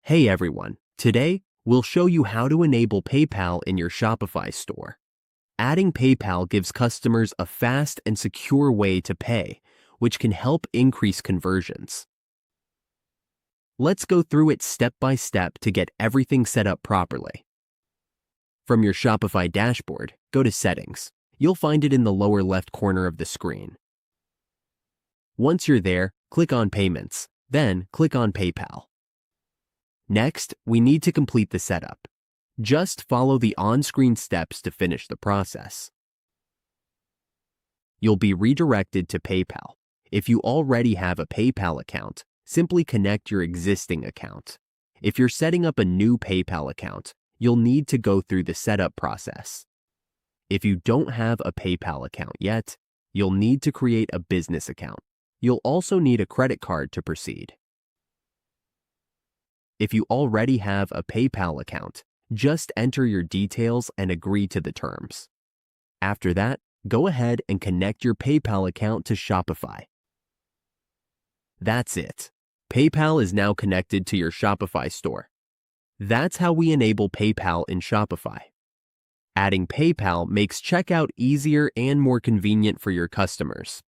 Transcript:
Hey everyone, today we'll show you how to enable PayPal in your Shopify store. Adding PayPal gives customers a fast and secure way to pay, which can help increase conversions. Let's go through it step by step to get everything set up properly. From your Shopify dashboard, go to Settings. You'll find it in the lower left corner of the screen. Once you're there, click on Payments, then click on PayPal. Next, we need to complete the setup. Just follow the on-screen steps to finish the process. You'll be redirected to PayPal. If you already have a PayPal account, simply connect your existing account. If you're setting up a new PayPal account, you'll need to go through the setup process. If you don't have a PayPal account yet, you'll need to create a business account. You'll also need a credit card to proceed. If you already have a PayPal account, just enter your details and agree to the terms. After that, go ahead and connect your PayPal account to Shopify. That's it. PayPal is now connected to your Shopify store. That's how we enable PayPal in Shopify. Adding PayPal makes checkout easier and more convenient for your customers.